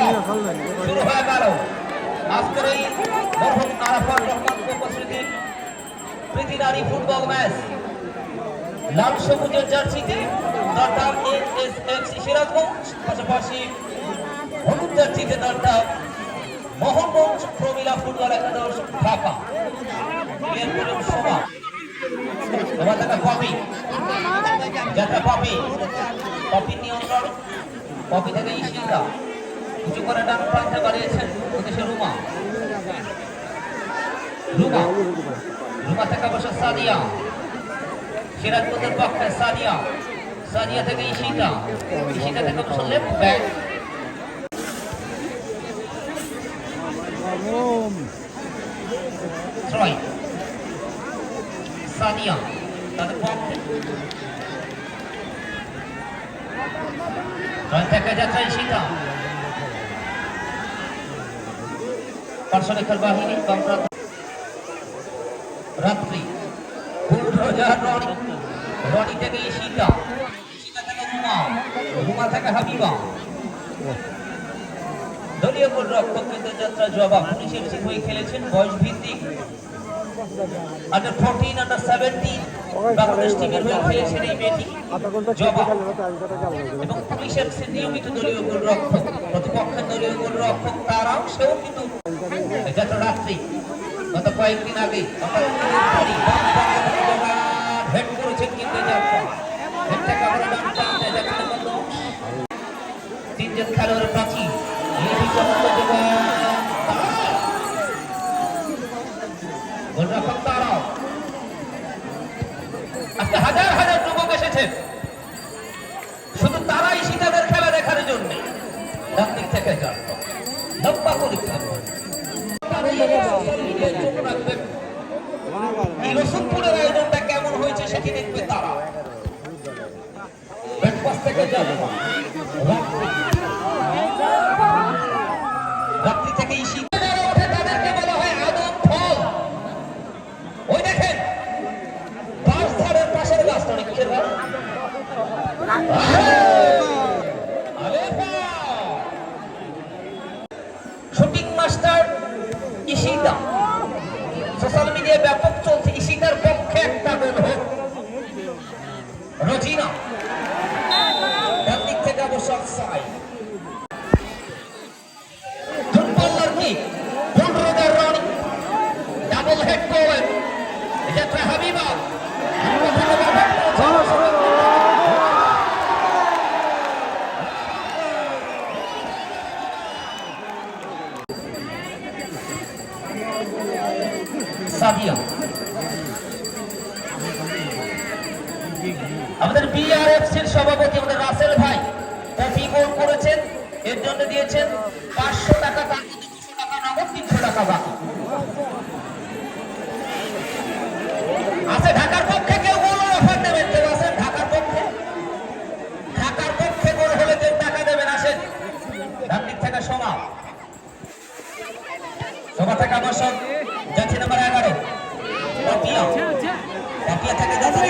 শুরু হয়ে গেল আজকের এই মরহুম আরাফাত রহমান উপস্থিতি প্রীতি নারী ফুটবল ম্যাচ। লাল সবুজের জার্সিতে দলটা এএসএফসি সিরাজগঞ্জ, পাশাপাশি হলুদ জার্সিতে দলটা মোহনগঞ্জ প্রমিলা ফুটবল একাদশ ঢাকা। পপি যাত্রা পপি পপি নিয়ন্ত্রণ, পপি থেকে ইশিকা উঁচু করে ডান প্রান্তে বাড়িয়েছেন উদ্দেশ্যে রুমা। রুমা রুমা থেকে বসে সাদিয়া, সিরাজগঞ্জের পক্ষে সাদিয়া, সাদিয়া থেকে ইশিকা, ইশিকা থেকে বসে লেফট ব্যাক। Troy সাদিয়া তাদের পক্ষে ট্রয় থেকে যাচ্ছে ইশিকা, পার্শ্বরেখার বাহিনী রাত্রি রনি, রনি থেকে ইশিকা, ইশিকা থেকে রুমা, রুমা থেকে হাবিবা। দলীয় গোলরক্ষক কিন্তু যাত্রা জবাব 19 হয়ে খেলেছেন, বয়স ভিত্তিক আন্ডার 14 আন্ডার 17 বাংলাদেশ টিমের হয়ে খেলেছেন এই মেয়েটি জবাব। এবং পুলিশের নিয়মিত দলীয় গোলরক্ষক, প্রতিপক্ষের দলীয় গোলরক্ষক তারাও, সেও কিন্তু যাত্রা রাত্রি গত কয়েকদিন আগে হেড করেছেন কিন্তু যাত্রা তিনজন খেলোয়াড়ের প্রাচী গোলরক্ষক তারাও। আজকে হাজার হাজার যুবক এসেছেন শুধু তারাই সীতাদের খেলা দেখার জন্য। ডান দিক থেকে লম্বা পরীক্ষা এই রসুলপুরের আয়োজনটা কেমন হয়েছে সেটি দেখবে তারা। রাত্রি থেকে তাদেরকে বলা হয় আদম ফল। ওই দেখেন বাস ধারের পাশের গাছটা অনেক কিসের গাছ? শুটিং মাস্টার ইশিতা, সোশ্যাল মিডিয়ায় ব্যাপক চলছে ইশিতার পক্ষে একটা গোল হোক। রজিনা ডান দিক থেকে অবশ্য অফসাইড। ফুটবলার কি বুলডোজার রনি ডাবল হেড করলেন, এটা হাবিবা সাদিয়া। আমাদের বিআরএফসির সভাপতি আমাদের রাসেল ভাই কপি গোল করেছেন, এর জন্য দিয়েছেন 500 টাকা, তার মধ্যে 200 টাকা নগদ, 300 টাকা বাকি আছে। ঢাকার পক্ষে কেউ গোল অফার দেবেন, কেউ আছেন ঢাকার পক্ষে? ঢাকার পক্ষে গোল হলে কেউ টাকা দেবেন, আসেন। ডান দিক থেকে সোমা, সোমা থেকে বসন যাচ্ছে নাম্বার 11 পাপিয়া, পাপিয়া থেকে যাচ্ছে